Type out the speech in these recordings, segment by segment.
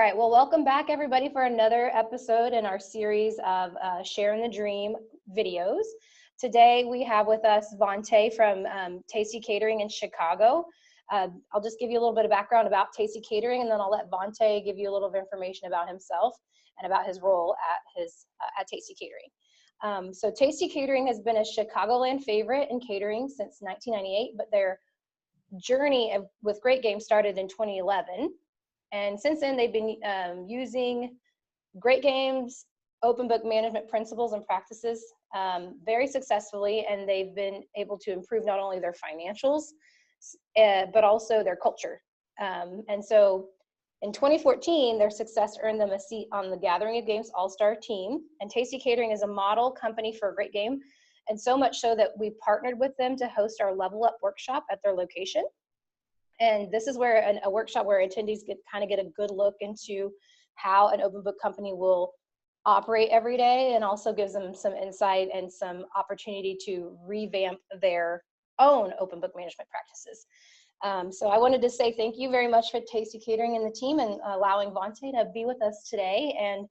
right, well, welcome back everybody for another episode in our series of Sharing the Dream videos. Today we have with us Vontae from Tasty Catering in Chicago. I'll just give you a little bit of background about Tasty Catering, and then I'll let Vontae give you a little bit of information about himself and about his role at Tasty Catering. So Tasty Catering has been a Chicagoland favorite in catering since 1998, but their journey with Great Game started in 2011. And since then, they've been using Great Game's open book management principles and practices very successfully, and they've been able to improve not only their financials, but also their culture. And so in 2014, their success earned them a seat on the Gathering of Games All-Star team, and Tasty Catering is a model company for Great Game, and so much so that we partnered with them to host our Level Up workshop at their location. And this is where a workshop where attendees get a good look into how an open book company will operate every day, and also gives them some insight and some opportunity to revamp their own open book management practices. So I wanted to say thank you very much for Tasty Catering and the team, and allowing Vontae to be with us today. And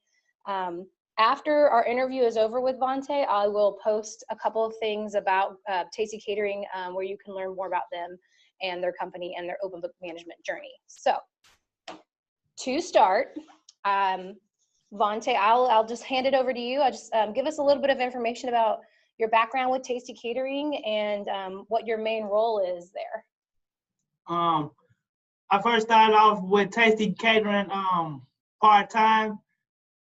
after our interview is over with Vontae, I will post a couple of things about Tasty Catering where you can learn more about them and their company and their open book management journey. So to start, Vontae, I'll just hand it over to you. I'll just give us a little bit of information about your background with Tasty Catering and what your main role is there. I first started off with Tasty Catering part-time.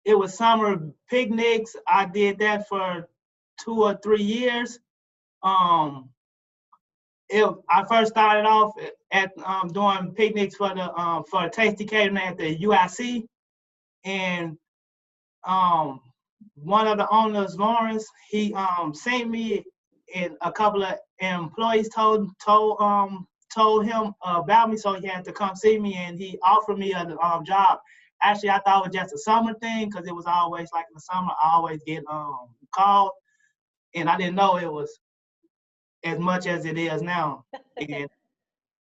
It was summer picnics. I did that for 2 or 3 years. I first started off at doing picnics for Tasty Catering at the UIC, and one of the owners, Lawrence, he sent me, and a couple of employees told him about me, so he had to come see me, and he offered me a job. Actually, I thought it was just a summer thing, because it was always like in the summer, I always get called, and I didn't know it was as much as it is now.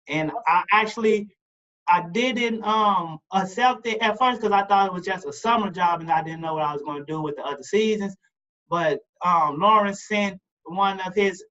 And I didn't accept it at first, because I thought it was just a summer job and I didn't know what I was going to do with the other seasons. But Lawrence sent one of his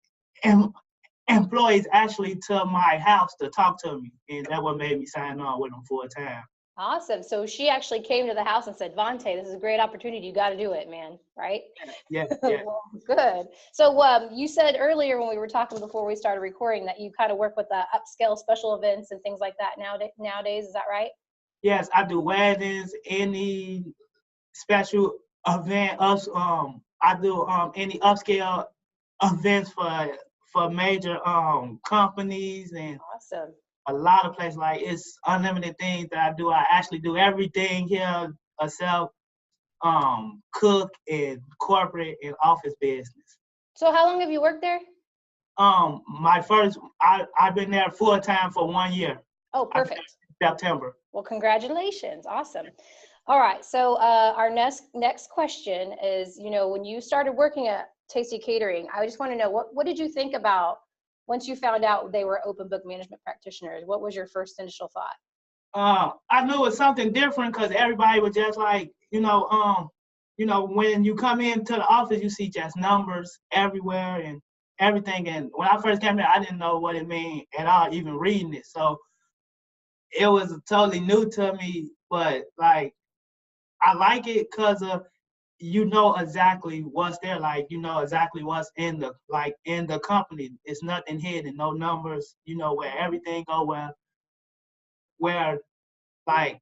employees actually to my house to talk to me, and that what made me sign on with him full time. Awesome. So she actually came to the house and said, Vontae, this is a great opportunity. You got to do it, man. Right? Yeah. Well, good. So you said earlier when we were talking before we started recording that you kind of work with the upscale special events and things like that nowadays. Is that right? Yes, I do weddings, any special event. I do any upscale events for major companies, and awesome. A lot of places. Like, it's unlimited things that I do. I actually do everything here except cook and corporate and office business. So how long have you worked there? I've been there full time for 1 year. Oh, perfect. September. Well, congratulations. Awesome. All right. So our next question is, when you started working at Tasty Catering, I just want to know, what did you think about once you found out they were open book management practitioners? What was your first initial thought? I knew it was something different, because everybody was just like, when you come into the office, you see just numbers everywhere and everything. And when I first came here, I didn't know what it meant at all, even reading it. So it was totally new to me, but like, I like it because of, exactly what's there, like, exactly what's in the company. It's nothing hidden, no numbers, where everything go, where like,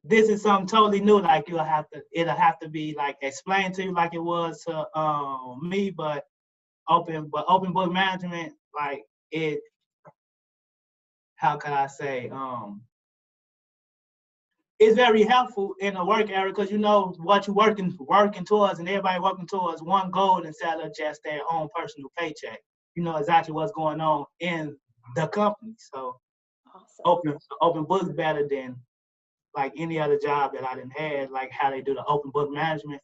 this is something totally new. Like, it'll have to be like explained to you like it was to me, but open book management, like, it, how can I say, it's very helpful in the work area, because what you're working towards, and everybody working towards one goal instead of just their own personal paycheck. You know exactly what's going on in the company. So awesome. Open books better than like any other job that I didn't have, like how they do the open book management.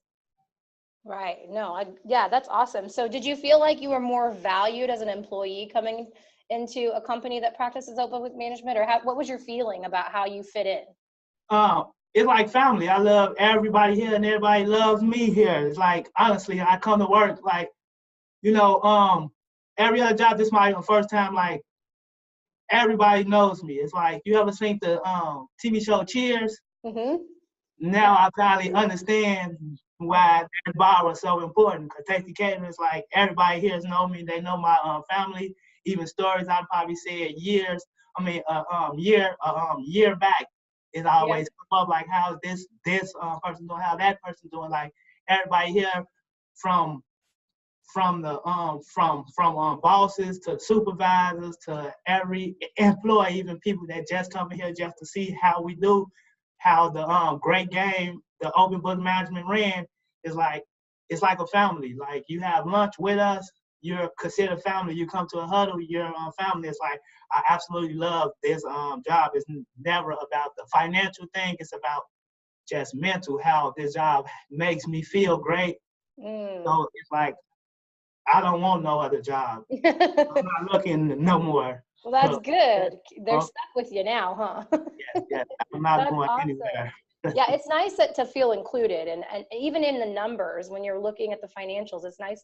Right. No, yeah, that's awesome. So did you feel like you were more valued as an employee coming into a company that practices open book management, or what was your feeling about how you fit in? It's like family. I love everybody here and everybody loves me here. It's like, honestly, I come to work like, every other job, this is my first time, like, everybody knows me. It's like, you ever seen the TV show Cheers? Mm-hmm. Now I finally understand why that bar was so important. Because Tasty Catering is like, everybody here knows me. They know my family, even stories I probably said years. Year back. It always come up like, how's this person doing? How that person doing? Like, everybody here, from the bosses to supervisors to every employee, even people that just come in here just to see how we do, how the great game, the open book management ran, is like, it's like a family. Like, you have lunch with us, you're considered family. You come to a huddle, you're family. It's like, I absolutely love this job. It's never about the financial thing. It's about just mental, how this job makes me feel great. So it's like, I don't want no other job. I'm not looking no more. Well, that's good. They're stuck with you now, huh? Yes. I'm not That's going awesome. anywhere. Yeah, it's nice to feel included, and even in the numbers, when you're looking at the financials, it's nice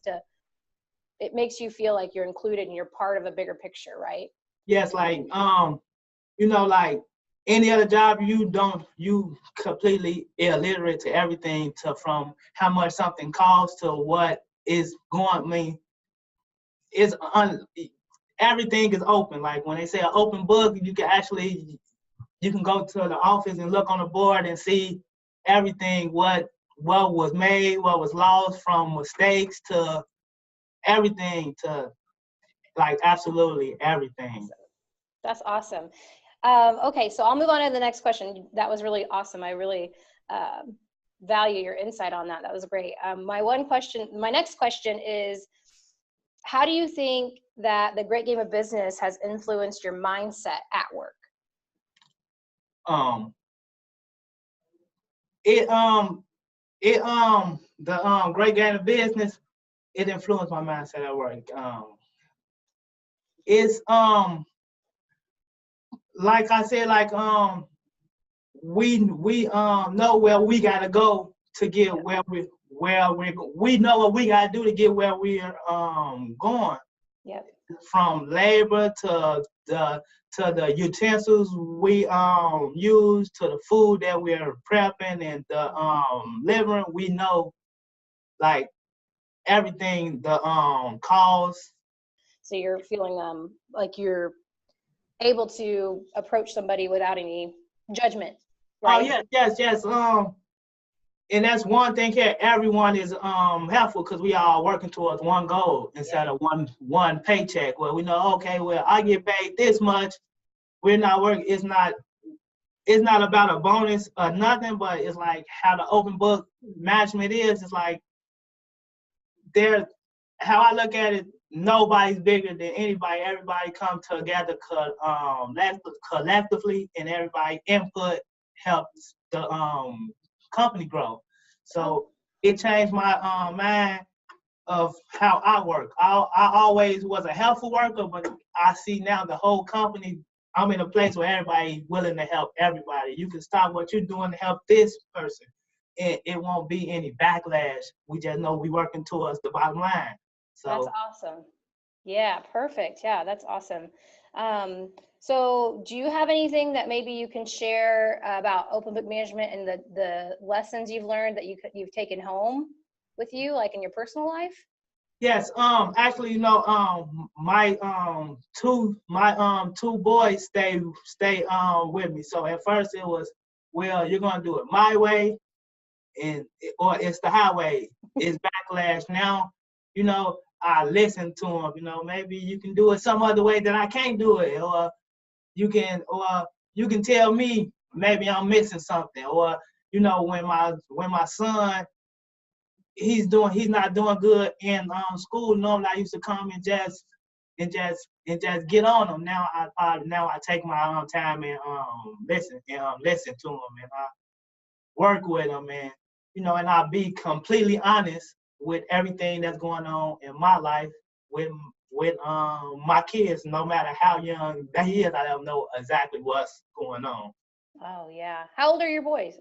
it makes you feel like you're included and you're part of a bigger picture, right? Yes, like, like any other job, you completely illiterate to everything, from how much something costs to what is going. Everything is open. Like, when they say an open book, you can go to the office and look on the board and see everything, what was made, what was lost, from mistakes to everything, to like absolutely everything. That's awesome. Okay, so I'll move on to the next question. That was really awesome. I really value your insight on that. That was great. My next question is, how do you think that the great game of business has influenced your mindset at work? The great game of business, it influenced my mindset at work. It's like I said, like, we know where we gotta go to get we know what we gotta do to get where we're going. Yep. From labor to the utensils we use, to the food that we're prepping, and the living, we know, like, everything, the costs. So you're feeling like you're able to approach somebody without any judgment, right? Oh, yes. And that's one thing here. Everyone is helpful, because we are working towards one goal instead of one paycheck. Where we know, okay, well, I get paid this much. We're not working. It's not about a bonus or nothing, but it's like how the open book management is. It's like, how I look at it, nobody's bigger than anybody. Everybody come together collectively, and everybody input helps the company grow. So it changed my mind of how I work. I always was a helpful worker, but I see now the whole company, I'm in a place where everybody willing to help everybody. You can stop what you're doing to help this person, and it won't be any backlash. We just know we working towards the bottom line. So that's awesome. Yeah, perfect. Yeah, that's awesome. So do you have anything that maybe you can share about open book management and the lessons you've learned that you've taken home with you, like in your personal life? yes, actually, my two boys stay with me. So at first it was, well, you're gonna do it my way, or it's the highway. It's backlash. Now, I listen to them. Maybe you can do it some other way that I can't do it, or you can tell me maybe I'm missing something, or when my son, he's not doing good in school. Normally I used to come and just get on him. Now I take my time and listen to him, and I work with him, and and I'll be completely honest with everything that's going on in my life with with my kids, no matter how young they is, I don't know exactly what's going on. Oh yeah. How old are your boys?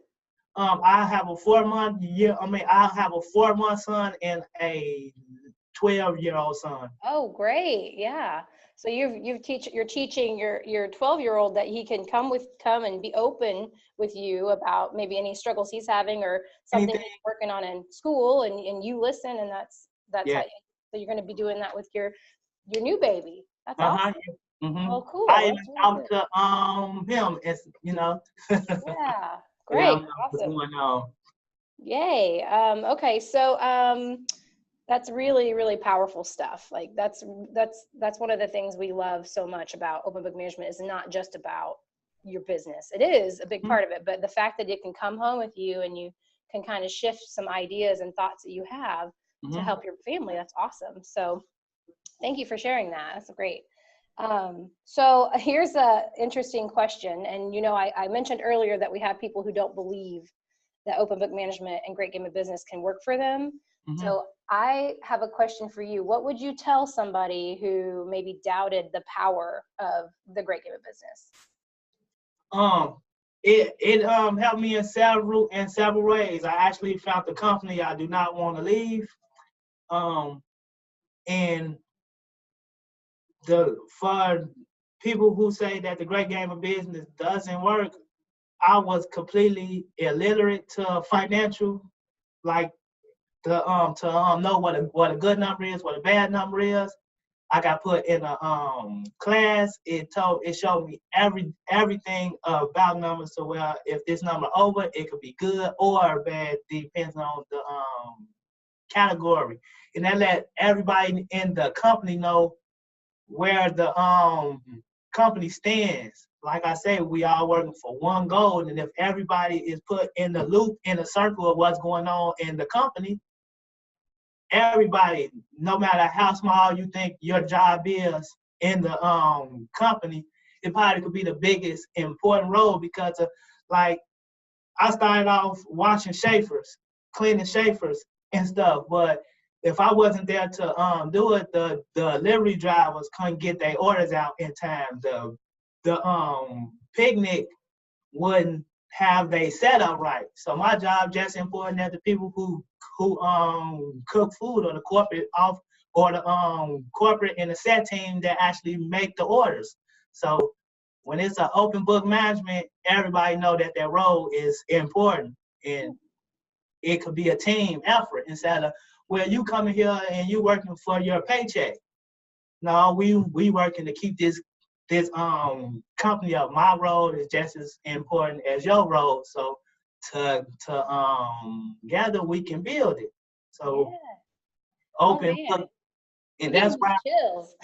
I have a 4 month year. I mean, I have a 4 month son and a 12-year-old son. Oh, great. Yeah. So you're teaching your 12-year-old that he can come and be open with you about maybe any struggles he's having or something Anything? he's working on in school, and you listen, and that's Yeah. how so you're going to be doing that with your new baby. That's Uh-huh. awesome. Mm-hmm. Oh, cool. I even That's really talked cool. to him, as you know. Yeah. Yeah, Great. what's Awesome. going on. Yay. Okay. So that's really, really powerful stuff. Like that's one of the things we love so much about open book management is not just about your business. It is a big Mhm. part of it, but the fact that it can come home with you and you can kind of shift some ideas and thoughts that you have to Mhm. help your family, that's awesome. So thank you for sharing that. That's great. So here's a interesting question. And I mentioned earlier that we have people who don't believe that open book management and Great Game of Business can work for them. Mhm. So I have a question for you. What would you tell somebody who maybe doubted the power of the Great Game of Business? Um, it helped me in several ways. I actually found the company I do not want to leave. Um, and for people who say that the Great Game of Business doesn't work, I was completely illiterate to financial, like to know what a good number is, what a bad number is. I got put in a class. It showed me everything about numbers. So well, if this number over, it could be good or bad, depends on the category. And that let everybody in the company know where the company stands. Like I said, we all working for one goal, and if everybody is put in the loop, in the circle of what's going on in the company, everybody, no matter how small you think your job is in the company, it probably could be the biggest important role because of, like, I started off watching Schaefer's, cleaning Schaefer's and stuff, but if I wasn't there to do it, the delivery drivers couldn't get their orders out in time. The picnic wouldn't have they set up right. So my job just important as the people who cook food, or the corporate off, or the corporate and the set team that actually make the orders. So when it's an open book management, everybody know that their role is important, and it could be a team effort instead of, well, you coming here and you working for your paycheck. No, we working to keep this company up. My role is just as important as your role. So to gather we can build it. So Yeah. Oh open man, book, you're and giving that's me why chills.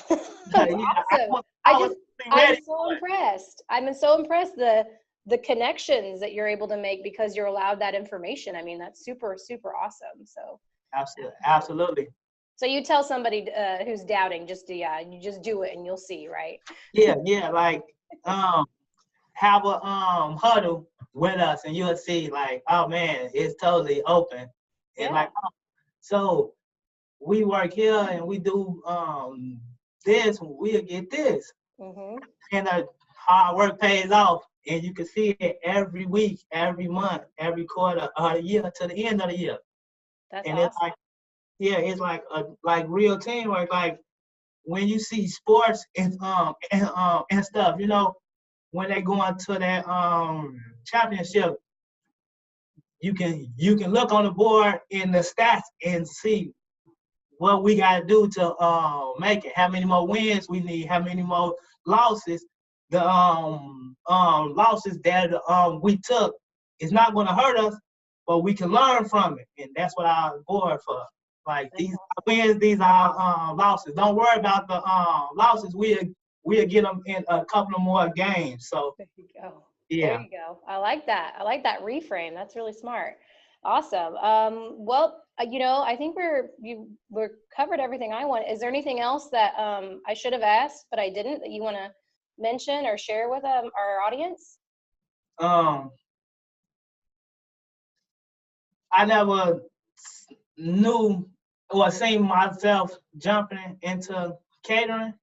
That's yeah, awesome. I was I'm ready so for it. impressed. I'm so impressed the connections that you're able to make because you're allowed that information. I mean, that's super, super awesome. So Absolutely, absolutely. so you tell somebody who's doubting, you just do it and you'll see, right? Yeah, like um have a huddle with us and you'll see, like, oh man, it's totally open. And Yeah. like, oh, so we work here and we do this, we'll get this. Mhm. And the hard work pays off, and you can see it every week, every month, every quarter of the year to the end of the year. That's And it's awesome. like, yeah, it's like real teamwork. Like when you see sports and stuff, when they go into that championship, you can look on the board in the stats and see what we got to do to make it. How many more wins we need? How many more losses? The losses that we took is not going to hurt us, but we can learn from it, and that's what I board for. Like, That's these awesome. are wins, these are losses. Don't worry about the losses. We'll get them in a couple of more games. So There you go. There yeah. you go. I like that. I like that reframe. That's really smart. Awesome. Well, I think we're covered everything I want. Is there anything else that I should have asked but I didn't that you want to mention or share with our audience? Um, I never knew or seen myself jumping into catering,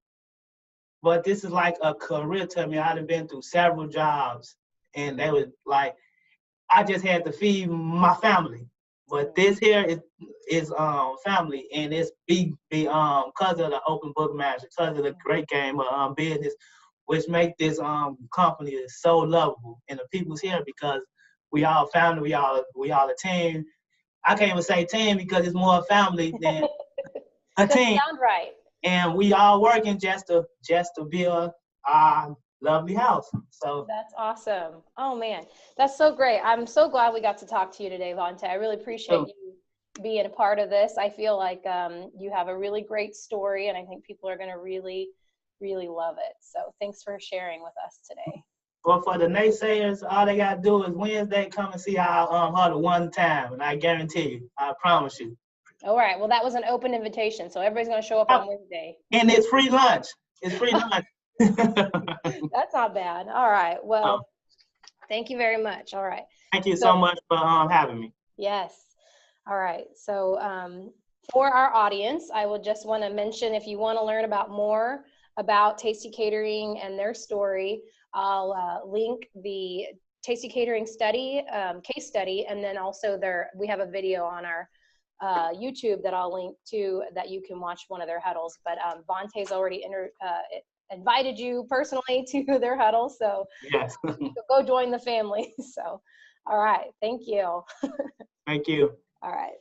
but this is like a career to me. I've been through several jobs, and they was like, I just had to feed my family. But this here is family, and it's because of the open book match, because of the great game of business, which make this company so lovable, and the people's here because we all family, we all a team. I can't even say team because it's more family than a Doesn't team, sound right. and we all working just to build our lovely house. So That's awesome. Oh man, that's so great. I'm so glad we got to talk to you today, Vontae. I really appreciate you being a part of this. I feel like you have a really great story, and I think people are going to really, really love it. So thanks for sharing with us today. But for the naysayers, all they gotta do is Wednesday come and see our huddle one time, and I guarantee you, I promise you. All right. Well, that was an open invitation, so everybody's going to show up on Wednesday. And it's free lunch. It's free lunch. That's not bad. All right. Well, thank you very much. All right. Thank you so much for having me. Yes. All right. So for our audience, I will just want to mention, if you want to learn about more about Tasty Catering and their story, I'll link the Tasty Catering study, case study, and then also we have a video on our YouTube that I'll link to that you can watch one of their huddles. But Vontae's already invited you personally to their huddle, so yes. go join the family. So, all right, thank you. Thank you. All right.